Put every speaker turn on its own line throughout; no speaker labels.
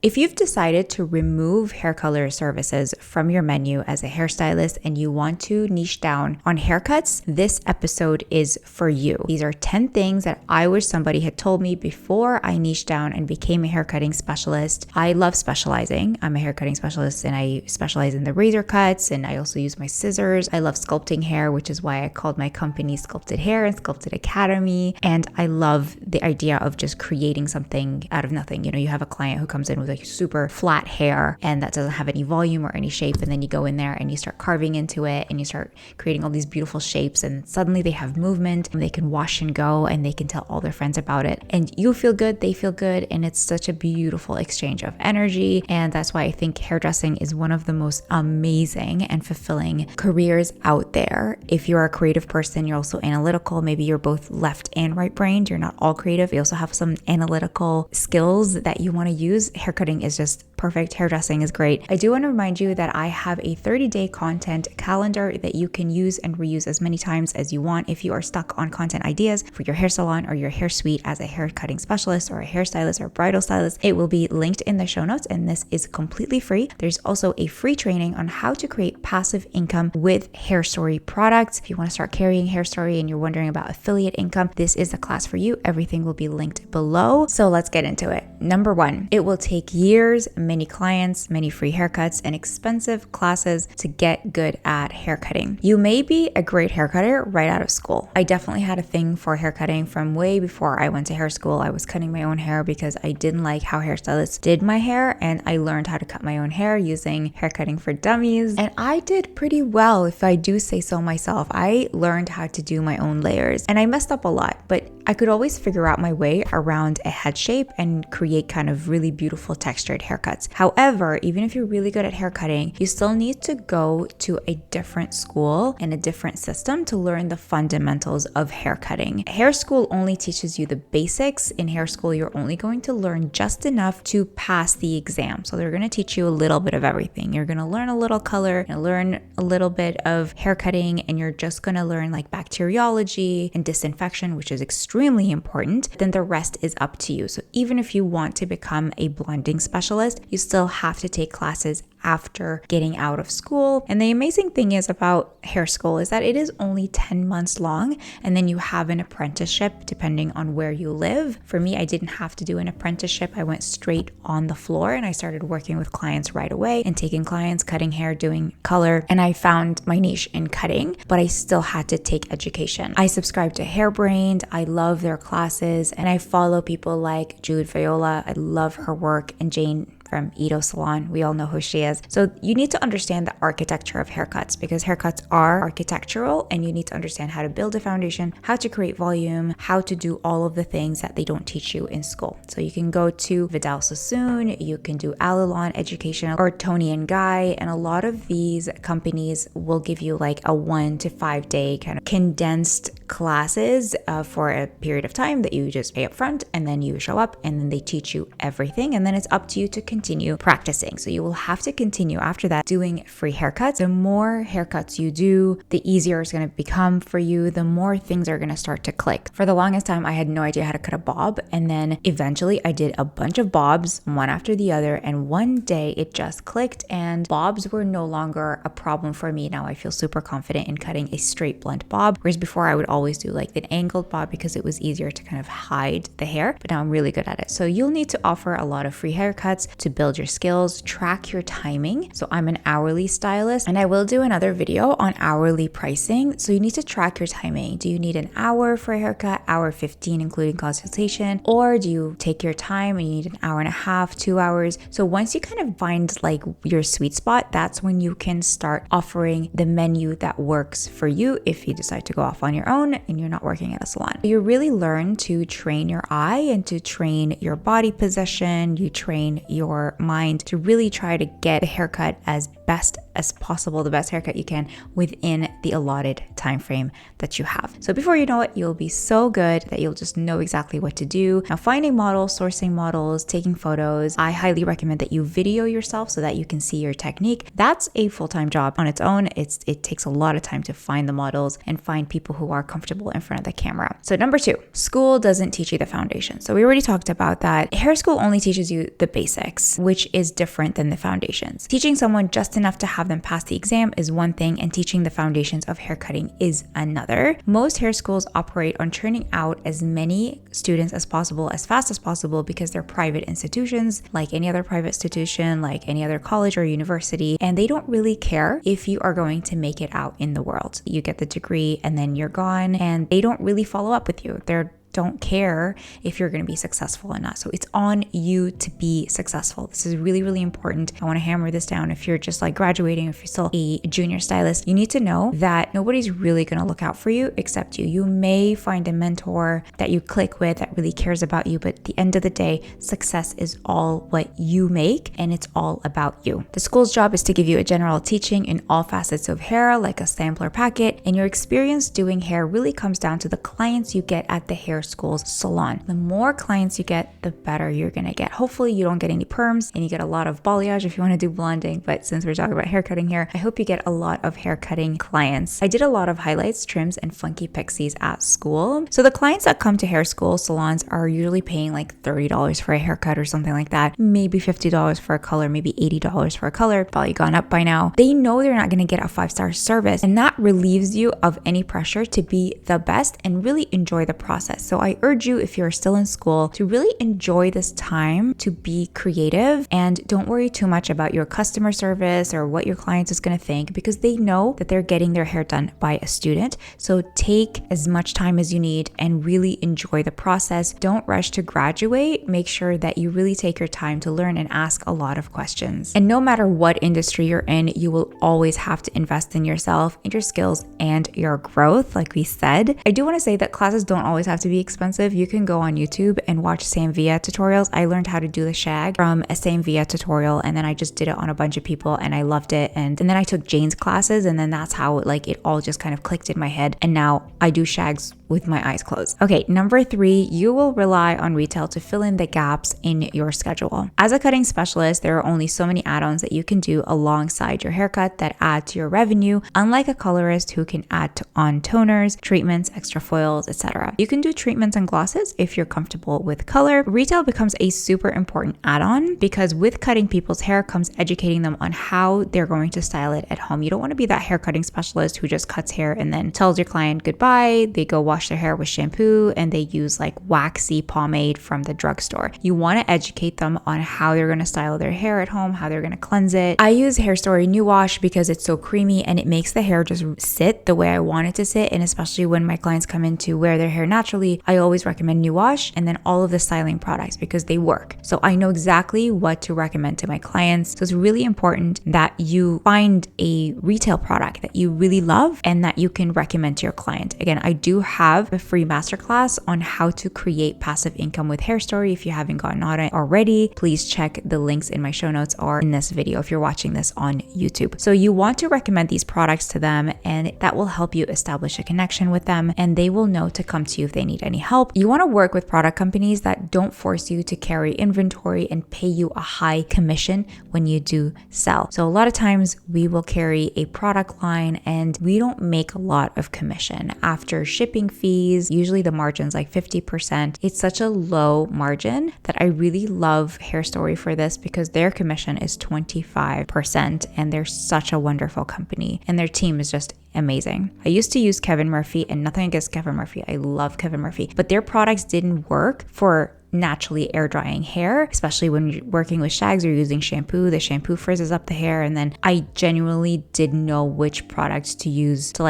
If you've decided to remove hair color services from your menu as a hairstylist and you want to niche down on haircuts, this episode is for you. These are 10 things that I wish somebody had told me before I niched down and became a haircutting specialist. I love specializing. I'm a haircutting specialist and I specialize in the razor cuts, and I also use my scissors. I love sculpting hair, which is why I called my company Sculpted Hair and Sculpted Academy. And I love the idea of just creating something out of nothing. You know, you have a client who comes in with like super flat hair and that doesn't have any volume or any shape, and then you go in there and you start carving into it and you start creating all these beautiful shapes, and suddenly they have movement and they can wash and go and they can tell all their friends about it, and you feel good, they feel good, and it's such a beautiful exchange of energy. And that's why I think hairdressing is one of the most amazing and fulfilling careers out there. If you're a creative person, you're also analytical, maybe you're both left and right brained, you're not all creative, you also have some analytical skills that you want to use. Haircutting is just perfect. Hairdressing is great. I do want to remind you that I have a 30-day content calendar that you can use and reuse as many times as you want. If you are stuck on content ideas for your hair salon or your hair suite as a hair cutting specialist or a hairstylist or a bridal stylist, it will be linked in the show notes, and this is completely free. There's also a free training on how to create passive income with Hair Story products. If you want to start carrying Hair Story and you're wondering about affiliate income, this is the class for you. Everything will be linked below. So let's get into it. Number one, it will take years, many clients, many free haircuts, and expensive classes to get good at haircutting. You may be a great haircutter right out of school. I definitely had a thing for haircutting from way before I went to hair school. I was cutting my own hair because I didn't like how hairstylists did my hair, and I learned how to cut my own hair using Haircutting for Dummies, and I did pretty well, if I do say so myself. I learned how to do my own layers, and I messed up a lot, but I could always figure out my way around a head shape and create kind of really beautiful textured haircuts. However, even if you're really good at haircutting, you still need to go to a different school and a different system to learn the fundamentals of haircutting. Hair school only teaches you the basics. In hair school, you're only going to learn just enough to pass the exam. So they're going to teach you a little bit of everything. You're going to learn a little color, and learn a little bit of haircutting, and you're just going to learn like bacteriology and disinfection, which is extremely important. Then the rest is up to you. So even if you want to become a blending specialist, you still have to take classes after getting out of school. And the amazing thing is about hair school is that it is only 10 months long, and then you have an apprenticeship depending on where you live. For me, I didn't have to do an apprenticeship. I went straight on the floor and I started working with clients right away and taking clients, cutting hair, doing color, and I found my niche in cutting, but I still had to take education. I subscribe to Hairbrained. I love their classes, and I follow people like Jude Viola. I love her work, and Jane from Edo Salon. We all know who she is. So you need to understand the architecture of haircuts, because haircuts are architectural, and you need to understand how to build a foundation, how to create volume, how to do all of the things that they don't teach you in school. So you can go to Vidal Sassoon, you can do Alalon Education or Tony and Guy, and a lot of these companies will give you like a 1 to 5 day kind of condensed classes for a period of time that you just pay up front, and then you show up and then they teach you everything, and then it's up to you to continue practicing. So you will have to continue after that doing free haircuts. The more haircuts you do, the easier it's going to become for you, the more things are going to start to click. For the longest time, I had no idea how to cut a bob, and then eventually I did a bunch of bobs one after the other, and one day it just clicked and bobs were no longer a problem for me. Now I feel super confident in cutting a straight blunt bob, whereas before I would always do like an angled bob because it was easier to kind of hide the hair, but now I'm really good at it. So you'll need to offer a lot of free haircuts to build your skills, track your timing. So I'm an hourly stylist, and I will do another video on hourly pricing. So you need to track your timing. Do you need an hour for a haircut, hour 15 including consultation, or do you take your time and you need an hour and a half, 2 hours? So once you kind of find like your sweet spot, that's when you can start offering the menu that works for you if you decide to go off on your own and you're not working at a salon. You really learn to train your eye and to train your body position. You train your mind to really try to get a haircut as best as possible, the best haircut you can within the allotted time frame that you have. So before you know it, you'll be so good that you'll just know exactly what to do. Now, finding models, sourcing models, taking photos, I highly recommend that you video yourself so that you can see your technique. That's a full-time job on its own. It takes a lot of time to find the models and find people who are comfortable in front of the camera. So number 2, school doesn't teach you the foundation. So we already talked about that. Hair school only teaches you the basics, which is different than the foundations. Teaching someone just enough to have them pass the exam is one thing, and teaching the foundations of haircutting is another. Most hair schools operate on churning out as many students as possible, as fast as possible, because they're private institutions, like any other private institution, like any other college or university, and they don't really care if you are going to make it out in the world. You get the degree and then you're gone, and they don't really follow up with you. They don't care if you're going to be successful or not. So it's on you to be successful. This is really, really important. I want to hammer this down. If you're just like graduating, if you're still a junior stylist, you need to know that nobody's really going to look out for you except you. You may find a mentor that you click with that really cares about you, but at the end of the day, success is all what you make, and it's all about you. The school's job is to give you a general teaching in all facets of hair, like a sampler packet, and your experience doing hair really comes down to the clients you get at the hair school's salon. The more clients you get, the better you're gonna get. Hopefully you don't get any perms and you get a lot of balayage if you want to do blonding, but since we're talking about hair cutting here, I hope you get a lot of hair cutting clients. I did a lot of highlights, trims, and funky pixies at school. So the clients that come to hair school salons are usually paying like $30 for a haircut or something like that, maybe $50 for a color, maybe $80 for a color, probably gone up by now. They know they're not gonna get a 5-star service, and that relieves you of any pressure to be the best and really enjoy the process. So I urge you, if you're still in school, to really enjoy this time to be creative, and don't worry too much about your customer service or what your client is going to think, because they know that they're getting their hair done by a student. So take as much time as you need and really enjoy the process. Don't rush to graduate. Make sure that you really take your time to learn and ask a lot of questions. And no matter what industry you're in, you will always have to invest in yourself, in your skills, and your growth. Like we said, I do want to say that classes don't always have to be expensive. You can go on YouTube and watch Sam Villa tutorials. I learned how to do the shag from a Sam Villa tutorial, and then I just did it on a bunch of people and I loved it. And then I took Jane's classes, and then that's how it all just kind of clicked in my head. And now I do shags with my eyes closed. Okay, number 3, you will rely on retail to fill in the gaps in your schedule. As a cutting specialist, there are only so many add-ons that you can do alongside your haircut that add to your revenue, unlike a colorist who can add on toners, treatments, extra foils, etc. You can do treatments and glosses if you're comfortable with color. Retail becomes a super important add-on because with cutting people's hair comes educating them on how they're going to style it at home. You don't want to be that hair cutting specialist who just cuts hair and then tells your client goodbye. They go wash their hair with shampoo and they use like waxy pomade from the drugstore. You want to educate them on how they're going to style their hair at home, how they're going to cleanse it. I use Hair Story New Wash because it's so creamy and it makes the hair just sit the way I want it to sit. And especially when my clients come in to wear their hair naturally, I always recommend New Wash and then all of the styling products because they work. So I know exactly what to recommend to my clients. So it's really important that you find a retail product that you really love and that you can recommend to your client. Again, I do have a free masterclass on how to create passive income with Hair Story. If you haven't gotten on it already, please check the links in my show notes or in this video if you're watching this on YouTube. So you want to recommend these products to them, and that will help you establish a connection with them, and they will know to come to you if they need any help. You want to work with product companies that don't force you to carry inventory and pay you a high commission when you do sell. So a lot of times we will carry a product line and we don't make a lot of commission after shipping fees. Usually the margin's like 50%. It's such a low margin that I really love Hair Story for this because their commission is 25% and they're such a wonderful company and their team is just amazing. I used to use Kevin Murphy, and nothing against Kevin Murphy. I love Kevin Murphy, but their products didn't work for naturally air drying hair, especially when you're working with shags or using shampoo. The shampoo frizzes up the hair, and then I genuinely didn't know which products to use to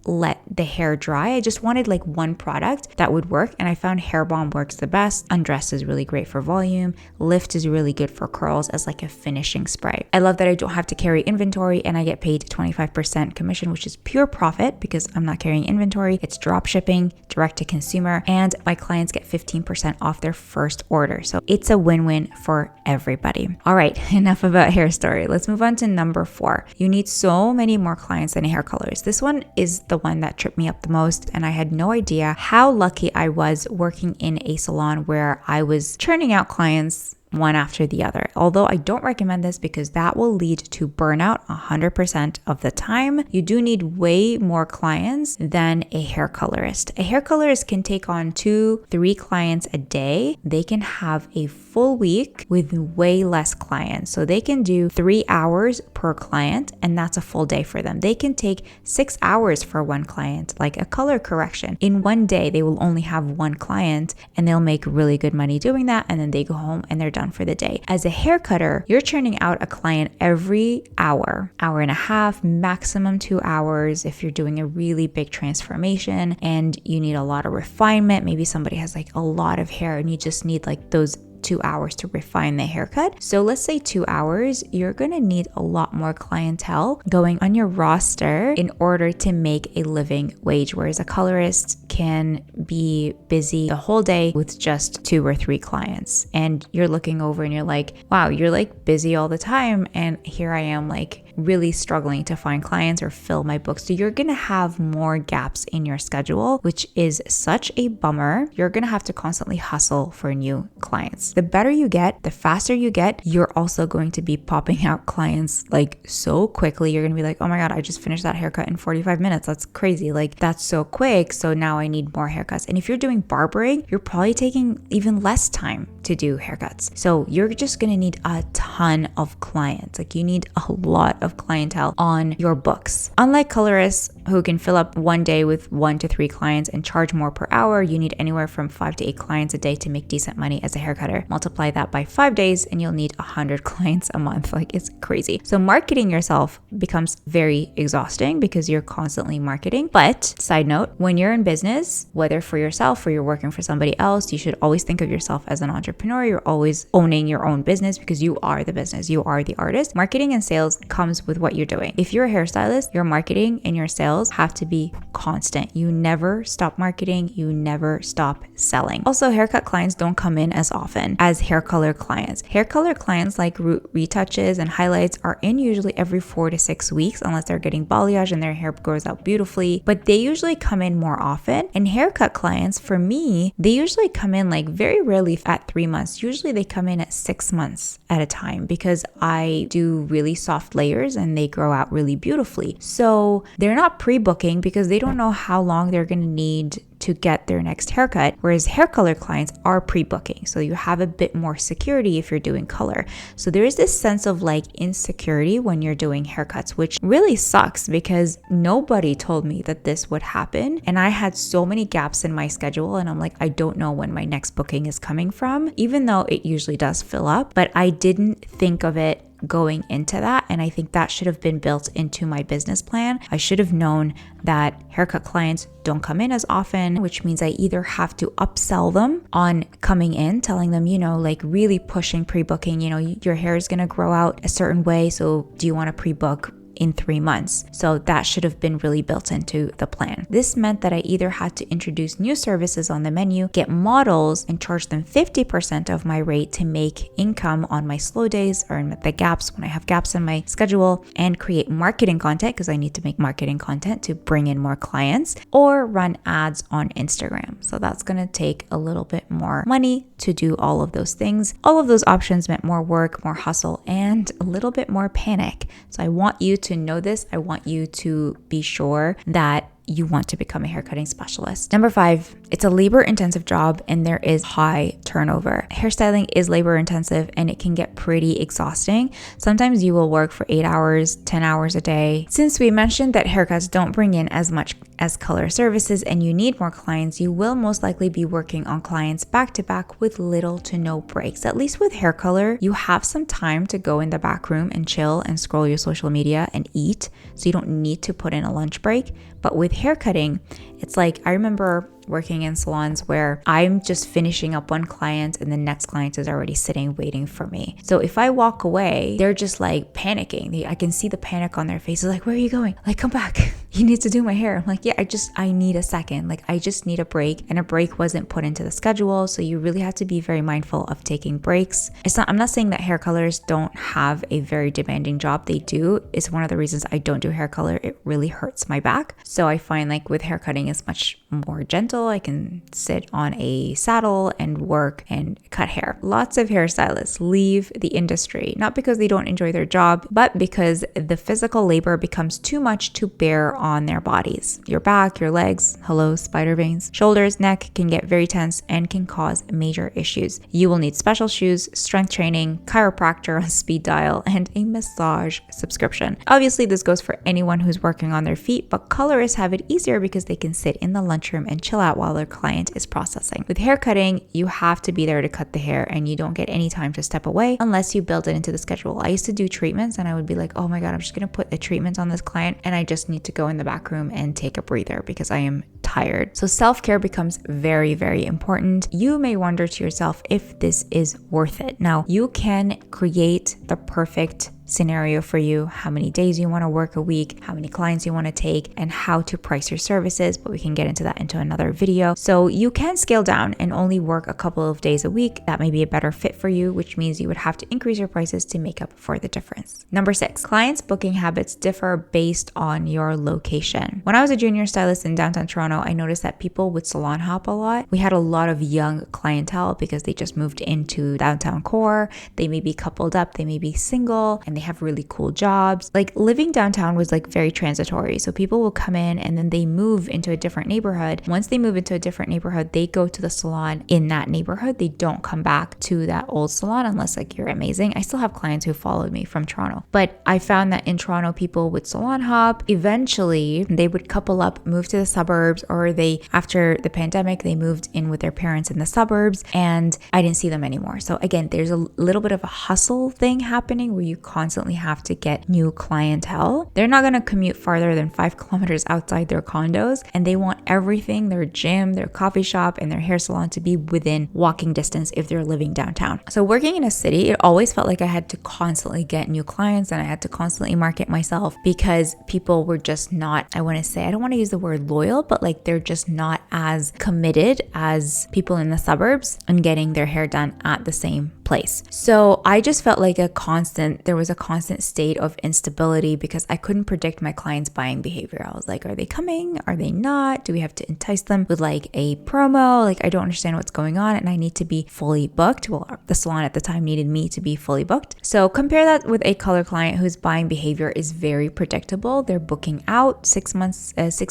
let the hair dry. I just wanted like one product that would work, and I found Hair Bomb works the best. Undress is really great for volume. Lift is really good for curls as like a finishing spray. I love that I don't have to carry inventory, and I get paid 25% commission, which is pure profit because I'm not carrying inventory. It's drop shipping, direct to consumer, and my clients get 15% off their first order. So it's a win-win for everybody. All right, enough about hair story. Let's move on to number 4. You need so many more clients than hair colorist. This one is the one that tripped me up the most, and I had no idea how lucky I was working in a salon where I was churning out clients one after the other. Although I don't recommend this because that will lead to burnout 100% of the time. You do need way more clients than a hair colorist. A hair colorist can take on 2-3 clients a day. They can have a full week with way less clients. So they can do 3 hours per client, and that's a full day for them. They can take 6 hours for one client, like a color correction. In one day, they will only have one client, and they'll make really good money doing that, and then they go home and they're done for the day. As a hair cutter, you're churning out a client every hour and a half, maximum 2 hours. If you're doing a really big transformation and you need a lot of refinement, maybe somebody has like a lot of hair and you just need like those 2 hours to refine the haircut. So let's say 2 hours, you're going to need a lot more clientele going on your roster in order to make a living wage, whereas a colorist can be busy the whole day with just 2 or 3 clients. And you're looking over and you're like, wow, you're like busy all the time. And here I am like really struggling to find clients or fill my books. So you're going to have more gaps in your schedule, which is such a bummer. You're going to have to constantly hustle for new clients. The better you get, the faster you get, you're also going to be popping out clients like so quickly. You're going to be like, oh my God, I just finished that haircut in 45 minutes. That's crazy. Like that's so quick. So now I need more haircuts. And if you're doing barbering, you're probably taking even less time to do haircuts. So you're just going to need a ton of clients. Like you need a lot of clientele on your books. Unlike colorists who can fill up one day with 1 to 3 clients and charge more per hour, you need anywhere from 5 to 8 clients a day to make decent money as a hair cutter. Multiply that by 5 days and you'll need 100 clients a month. Like it's crazy. So marketing yourself becomes very exhausting because you're constantly marketing. But side note, when you're in business, whether for yourself or you're working for somebody else, you should always think of yourself as an entrepreneur. You're always owning your own business because you are the business. You are the artist. Marketing and sales comes with what you're doing. If you're a hairstylist, your marketing and your sales have to be constant. You never stop marketing. You never stop selling. Also, haircut clients don't come in as often as hair color clients. Hair color clients like retouches and highlights are in usually every 4 to 6 weeks unless they're getting balayage and their hair grows out beautifully, but they usually come in more often. And haircut clients, for me, they usually come in like very rarely at 3 months. Usually they come in at 6 months at a time because I do really soft layers and they grow out really beautifully. So they're not pre-booking because they don't know how long they're going to need to get their next haircut, whereas hair color clients are pre-booking. So you have a bit more security if you're doing color. So there is this sense of like insecurity when you're doing haircuts, which really sucks because nobody told me that this would happen. And I had so many gaps in my schedule and I'm like, I don't know when my next booking is coming from, even though it usually does fill up, but I didn't think of it going into that. And I think that should have been built into my business plan. I should have known that haircut clients don't come in as often, which means I either have to upsell them on coming in, telling them, like really pushing pre-booking, your hair is going to grow out a certain way. So do you want to pre-book in 3 months? So that should have been really built into the plan. This meant that I either had to introduce new services on the menu, get models and charge them 50% of my rate to make income on my slow days or in the gaps when I have gaps in my schedule, and create marketing content because I need to make marketing content to bring in more clients, or run ads on Instagram. So that's going to take a little bit more money to do all of those things. All of those options meant more work, more hustle, and a little bit more panic. So I want you to know this. I want you to be sure that you want to become a haircutting specialist. Number 5, It's a labor intensive job and there is high turnover. Hairstyling is labor intensive and it can get pretty exhausting. Sometimes you will work for 8 hours, 10 hours a day. Since we mentioned that haircuts don't bring in as much as color services and you need more clients, you will most likely be working on clients back to back with little to no breaks. At least with hair color, you have some time to go in the back room and chill and scroll your social media and eat. So you don't need to put in a lunch break. But with hair cutting, it's like, I remember working in salons where I'm just finishing up one client and the next client is already sitting waiting for me. So if I walk away, they're just like panicking. I can see the panic on their faces, like, where are you going? Like, come back. You need to do my hair. I'm like, yeah, I need a second. Like, I just need a break, and a break wasn't put into the schedule. So you really have to be very mindful of taking breaks. I'm not saying that hair colors don't have a very demanding job. They do. It's one of the reasons I don't do hair color. It really hurts my back. So I find like with hair cutting, it's much more gentle. I can sit on a saddle and work and cut hair. Lots of hairstylists leave the industry, not because they don't enjoy their job, but because the physical labor becomes too much to bear on their bodies. Your back, your legs, hello, spider veins, shoulders, neck can get very tense and can cause major issues. You will need special shoes, strength training, chiropractor on speed dial, and a massage subscription. Obviously, this goes for anyone who's working on their feet, but colorists have it easier because they can sit in the lunchroom and chill out while their client is processing. With hair cutting, you have to be there to cut the hair and you don't get any time to step away unless you build it into the schedule. I used to do treatments and I would be like, oh my God, I'm just gonna put a treatment on this client and I just need to go in the back room and take a breather because I am tired. So self-care becomes very, very important. You may wonder to yourself if this is worth it. Now, you can create the perfect scenario for you, how many days you want to work a week, how many clients you want to take, and how to price your services, but we can get into that into another video. So you can scale down and only work a couple of days a week. That may be a better fit for you, which means you would have to increase your prices to make up for the difference. Number 6, clients' booking habits differ based on your location. When I was a junior stylist in downtown Toronto, I noticed that people would salon hop a lot. We had a lot of young clientele because they just moved into downtown core. They may be coupled up, they may be single, and they have really cool jobs. Like living downtown was like very transitory. So people will come in and then they move into a different neighborhood. Once they move into a different neighborhood, they go to the salon in that neighborhood. They don't come back to that old salon unless like you're amazing. I still have clients who followed me from Toronto, but I found that in Toronto, people would salon hop. Eventually they would couple up, move to the suburbs, or after the pandemic, they moved in with their parents in the suburbs and I didn't see them anymore. So again, there's a little bit of a hustle thing happening where you constantly have to get new clientele. They're not going to commute farther than 5 kilometers outside their condos, and they want everything, their gym, their coffee shop, and their hair salon to be within walking distance if they're living downtown. So working in a city, it always felt like I had to constantly get new clients and I had to constantly market myself because people were just not, I don't want to use the word loyal, but like they're just not as committed as people in the suburbs and getting their hair done at the same place. So I just felt like there was a constant state of instability because I couldn't predict my clients' buying behavior. I was like, are they coming? Are they not? Do we have to entice them with like a promo? Like, I don't understand what's going on and I need to be fully booked. Well, the salon at the time needed me to be fully booked. So compare that with a color client whose buying behavior is very predictable. They're booking out 6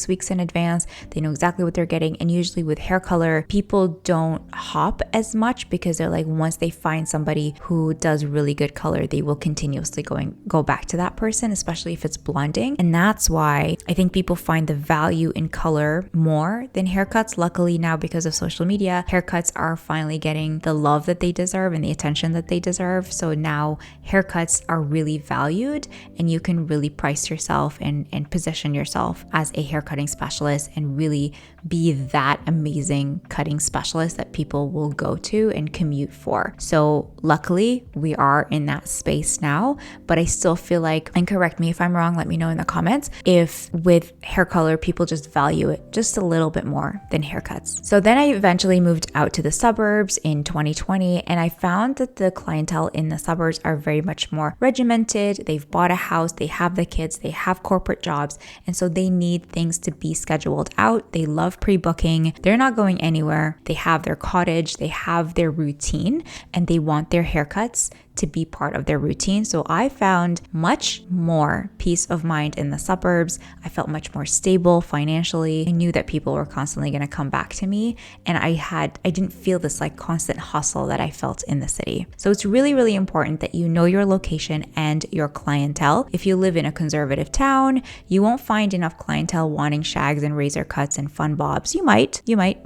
weeks in advance. They know exactly what they're getting. And usually with hair color, people don't hop as much because they're like, once they find somebody who does really good color, they will continuously go back to that person, especially if it's blonding. And that's why I think people find the value in color more than haircuts. Luckily now, because of social media, haircuts are finally getting the love that they deserve and the attention that they deserve. So now haircuts are really valued and you can really price yourself and position yourself as a haircutting specialist and really be that amazing cutting specialist that people will go to and commute for. So luckily we are in that space now, but I still feel like, and correct me if I'm wrong, let me know in the comments, if with hair color, people just value it just a little bit more than haircuts. So then I eventually moved out to the suburbs in 2020, and I found that the clientele in the suburbs are very much more regimented. They've bought a house, they have the kids, they have corporate jobs, and so they need things to be scheduled out. They love pre-booking. They're not going anywhere. They have their cottage, they have their routine, and they want their haircuts to be part of their routine. So I found much more peace of mind in the suburbs. I felt much more stable financially. I knew that people were constantly going to come back to me, and I didn't feel this like constant hustle that I felt in the city. So it's really, really important that you know your location and your clientele. If you live in a conservative town, you won't find enough clientele wanting shags and razor cuts and fun bobs. You might,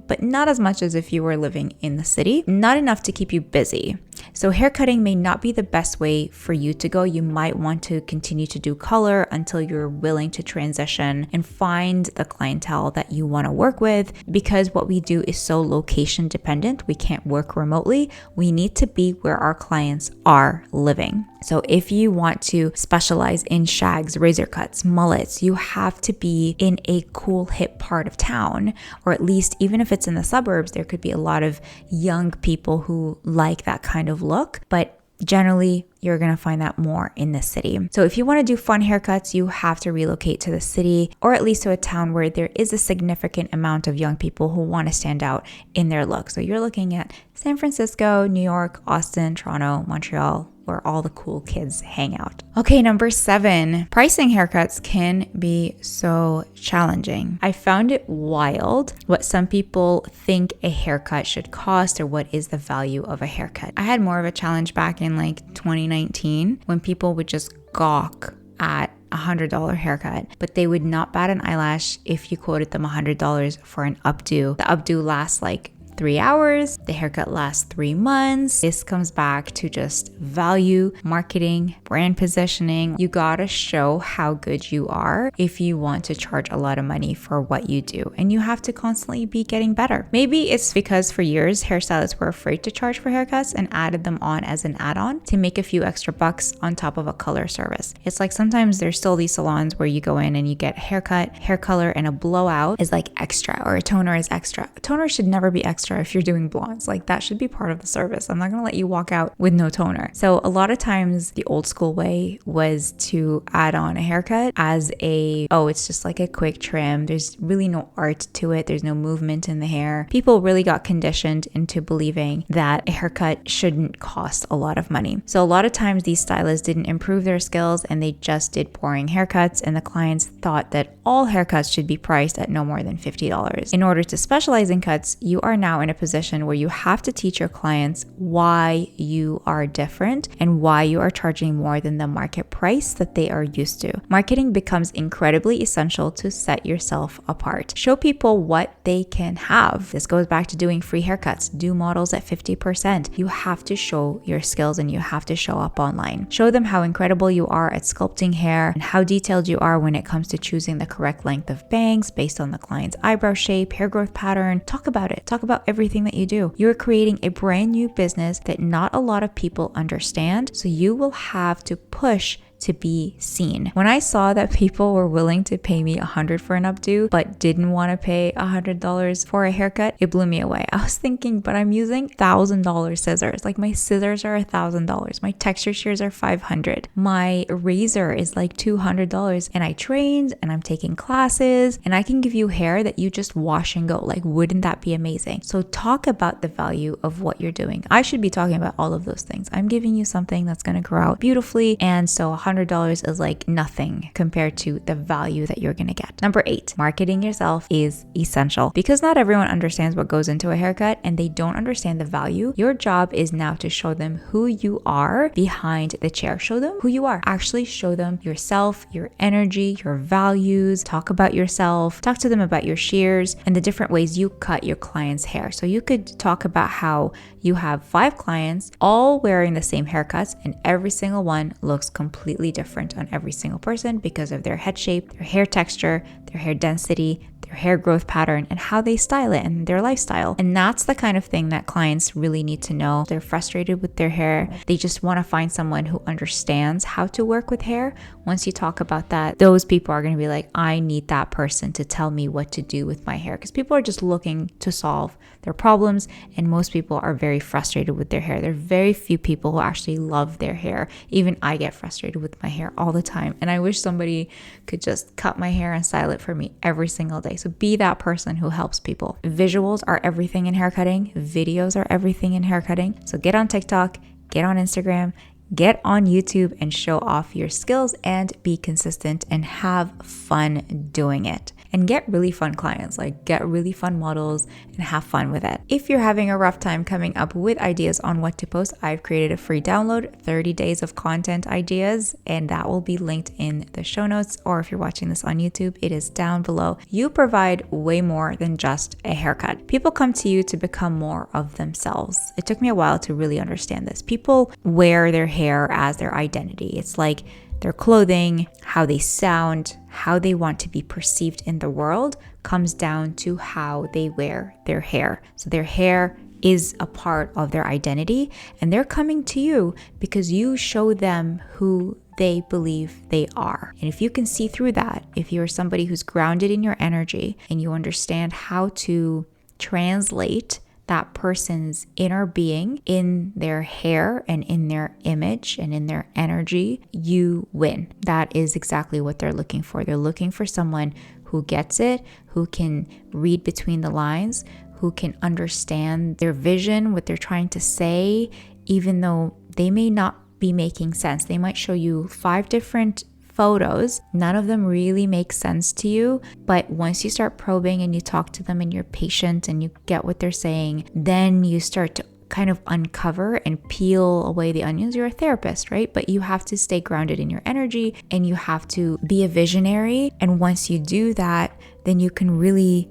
but not as much as if you were living in the city. Not enough to keep you busy. So haircutting may not be the best way for you to go. You might want to continue to do color until you're willing to transition and find the clientele that you want to work with, because what we do is so location dependent. We can't work remotely. We need to be where our clients are living. So if you want to specialize in shags, razor cuts, mullets, you have to be in a cool, hip part of town, or at least even if it's in the suburbs, there could be a lot of young people who like that kind of look, but generally you're going to find that more in the city. So if you want to do fun haircuts, you have to relocate to the city, or at least to a town where there is a significant amount of young people who want to stand out in their look. So you're looking at San Francisco, New York, Austin, Toronto, Montreal, where all the cool kids hang out. Okay, number 7, pricing haircuts can be so challenging. I found it wild what some people think a haircut should cost, or what is the value of a haircut. I had more of a challenge back in like 2019 when people would just gawk at $100 haircut, but they would not bat an eyelash if you quoted them $100 for an updo. The updo lasts like 3 hours. The haircut lasts 3 months. This comes back to just value, marketing, brand positioning. You gotta show how good you are if you want to charge a lot of money for what you do. And you have to constantly be getting better. Maybe it's because for years, hairstylists were afraid to charge for haircuts and added them on as an add-on to make a few extra bucks on top of a color service. It's like sometimes there's still these salons where you go in and you get a haircut, hair color, and a blowout is like extra, or a toner is extra. A toner should never be extra if you're doing blondes. Like, that should be part of the service. I'm not gonna let you walk out with no toner. So a lot of times the old school way was to add on a haircut as it's just like a quick trim. There's really no art to it. There's no movement in the hair. People really got conditioned into believing that a haircut shouldn't cost a lot of money. So a lot of times these stylists didn't improve their skills and they just did boring haircuts, and the clients thought that all haircuts should be priced at no more than $50. In order to specialize in cuts, you are now in a position where you have to teach your clients why you are different and why you are charging more than the market price that they are used to. Marketing becomes incredibly essential to set yourself apart. Show people what they can have. This goes back to doing free haircuts. Do models at 50%. You have to show your skills and you have to show up online. Show them how incredible you are at sculpting hair and how detailed you are when it comes to choosing the correct length of bangs based on the client's eyebrow shape, hair growth pattern. Talk about it. Talk about everything that you do. You're creating a brand new business that not a lot of people understand, so you will have to push to be seen. When I saw that people were willing to pay me $100 for an updo but didn't want to pay $100 for a haircut, it blew me away. I was thinking, but I'm using $1,000 scissors. Like, my scissors are $1,000. My texture shears are $500. My razor is like $200, and I trained and I'm taking classes and I can give you hair that you just wash and go. Like, wouldn't that be amazing? So talk about the value of what you're doing. I should be talking about all of those things. I'm giving you something that's going to grow out beautifully, and so $100 is like nothing compared to the value that you're gonna get. Number 8, marketing yourself is essential. Because not everyone understands what goes into a haircut and they don't understand the value, your job is now to show them who you are behind the chair. Show them who you are. Actually show them yourself, your energy, your values. Talk about yourself. Talk to them about your shears and the different ways you cut your client's hair. So you could talk about how you have 5 clients all wearing the same haircuts, and every single one looks completely different on every single person because of their head shape, their hair texture, their hair density, their hair growth pattern, and how they style it and their lifestyle. And that's the kind of thing that clients really need to know. They're frustrated with their hair. They just want to find someone who understands how to work with hair. Once you talk about that, those people are going to be like, I need that person to tell me what to do with my hair, because people are just looking to solve their problems, and most people are very frustrated with their hair. There are very few people who actually love their hair. Even I get frustrated with my hair all the time, and I wish somebody could just cut my hair and style it for me every single day. So be that person who helps people. Visuals are everything in haircutting. Videos are everything in haircutting. So get on TikTok, get on Instagram, get on YouTube and show off your skills and be consistent and have fun doing it. And get really fun clients, like get really fun models and have fun with it. If you're having a rough time coming up with ideas on what to post, I've created a free download, 30 days of content ideas, and that will be linked in the show notes. Or if you're watching this on YouTube, it is down below. You provide way more than just a haircut. People come to you to become more of themselves. It took me a while to really understand this. People wear their hair as their identity. It's like their clothing, how they sound, how they want to be perceived in the world comes down to how they wear their hair. So their hair is a part of their identity, and they're coming to you because you show them who they believe they are. And if you can see through that, if you're somebody who's grounded in your energy and you understand how to translate that person's inner being in their hair and in their image and in their energy, you win. That is exactly what they're looking for. They're looking for someone who gets it, who can read between the lines, who can understand their vision, what they're trying to say, even though they may not be making sense. They might show you 5 different photos. None of them really make sense to you, but once you start probing and you talk to them and you're patient and you get what they're saying, then you start to kind of uncover and peel away the onions. You're a therapist, right? But you have to stay grounded in your energy and you have to be a visionary. And once you do that, then you can really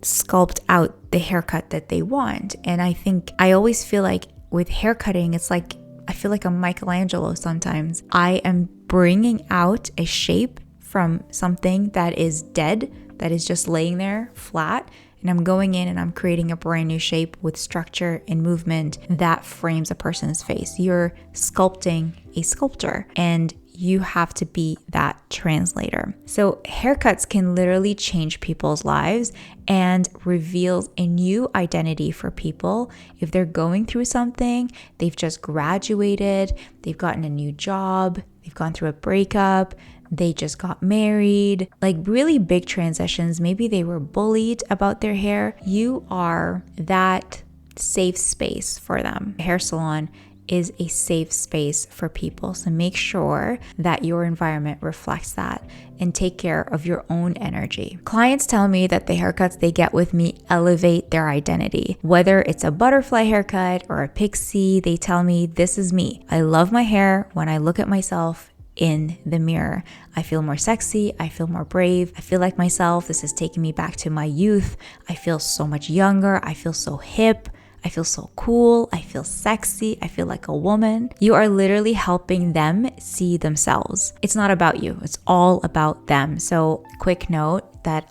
sculpt out the haircut that they want. And I always feel like with haircutting, it's like I feel like I'm Michelangelo sometimes. I am bringing out a shape from something that is dead, that is just laying there flat, and I'm going in and I'm creating a brand new shape with structure and movement that frames a person's face. You're sculpting a sculptor, and you have to be that translator. So haircuts can literally change people's lives and reveals a new identity for people. If they're going through something, they've just graduated, they've gotten a new job, they've gone through a breakup, they just got married, like really big transitions. Maybe they were bullied about their hair. You are that safe space for them. A hair salon is a safe space for people. So make sure that your environment reflects that and take care of your own energy. Clients tell me that the haircuts they get with me elevate their identity. Whether it's a butterfly haircut or a pixie, they tell me this is me. I love my hair when I look at myself in the mirror. I feel more sexy. I feel more brave. I feel like myself. This is taking me back to my youth. I feel so much younger. I feel so hip. I feel so cool. I feel sexy. I feel like a woman. You are literally helping them see themselves. It's not about you. It's all about them. So quick note that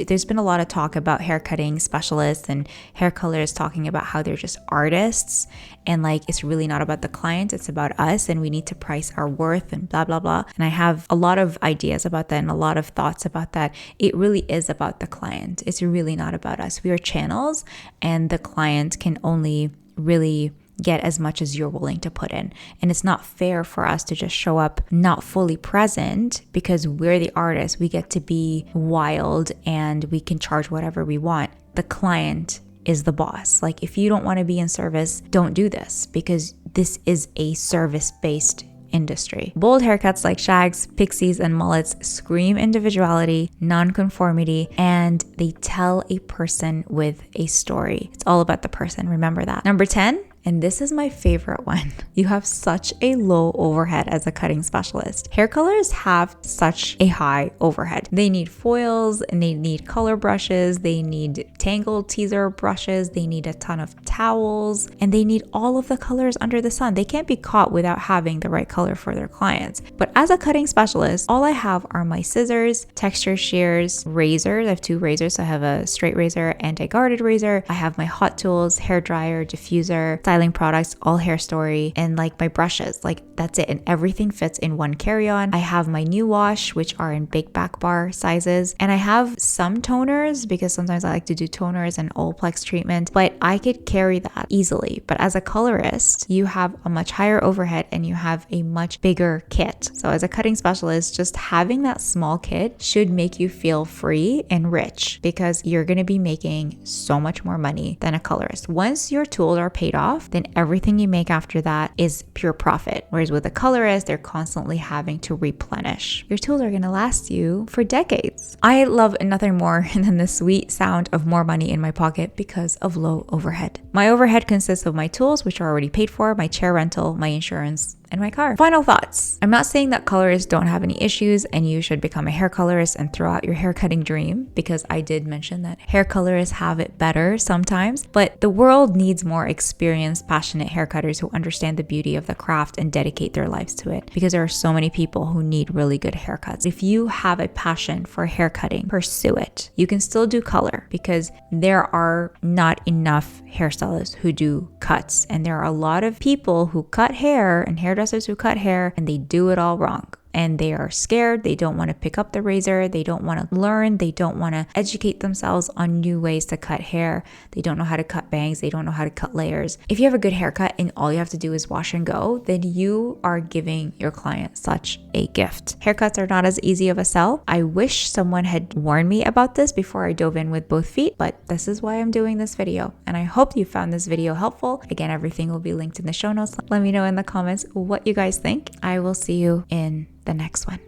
there's been a lot of talk about haircutting specialists and hair colors talking about how they're just artists and like it's really not about the client, it's about us and we need to price our worth and blah blah blah. And I have a lot of ideas about that and a lot of thoughts about that. It really is about the client. It's really not about us. We are channels and the client can only really get as much as you're willing to put in. And it's not fair for us to just show up not fully present because we're the artists. We get to be wild and we can charge whatever we want. The client is the boss. Like if you don't want to be in service, don't do this because this is a service-based industry. Bold haircuts like shags, pixies, and mullets scream individuality, non-conformity, and they tell a person with a story. It's all about the person. Remember that. Number 10, and this is my favorite one. You have such a low overhead as a cutting specialist. Hair colors have such a high overhead. They need foils and they need color brushes. They need tangled teaser brushes. They need a ton of towels and they need all of the colors under the sun. They can't be caught without having the right color for their clients. But as a cutting specialist, all I have are my scissors, texture shears, razors. I have 2 razors. So I have a straight razor and a guarded razor. I have my hot tools, hair dryer, diffuser, styling products, all Hair Story, and like my brushes. Like that's it. And everything fits in one carry-on. I have my new wash, which are in big back bar sizes. And I have some toners because sometimes I like to do toners and Olaplex treatment, but I could carry that easily. But as a colorist, you have a much higher overhead and you have a much bigger kit. So as a cutting specialist, just having that small kit should make you feel free and rich because you're going to be making so much more money than a colorist. Once your tools are paid off, off, then everything you make after that is pure profit. Whereas with a colorist, they're constantly having to replenish. Your tools are going to last you for decades. I love nothing more than the sweet sound of more money in my pocket because of low overhead. My overhead consists of my tools, which are already paid for, my chair rental, my insurance, and my car. Final thoughts. I'm not saying that colorists don't have any issues and you should become a hair colorist and throw out your haircutting dream, because I did mention that hair colorists have it better sometimes, but the world needs more experienced, passionate hair cutters who understand the beauty of the craft and dedicate their lives to it, because there are so many people who need really good haircuts. If you have a passion for hair cutting, pursue it. You can still do color because there are not enough hairstylists who do cuts, and there are a lot of people who cut hair and hairdressers who cut hair and they do it all wrong. And they are scared. They don't want to pick up the razor. They don't want to learn. They don't want to educate themselves on new ways to cut hair. They don't know how to cut bangs. They don't know how to cut layers. If you have a good haircut and all you have to do is wash and go, then you are giving your client such a gift. Haircuts are not as easy of a sell. I wish someone had warned me about this before I dove in with both feet, but this is why I'm doing this video. And I hope you found this video helpful. Again, everything will be linked in the show notes. Let me know in the comments what you guys think. I will see you in the next one.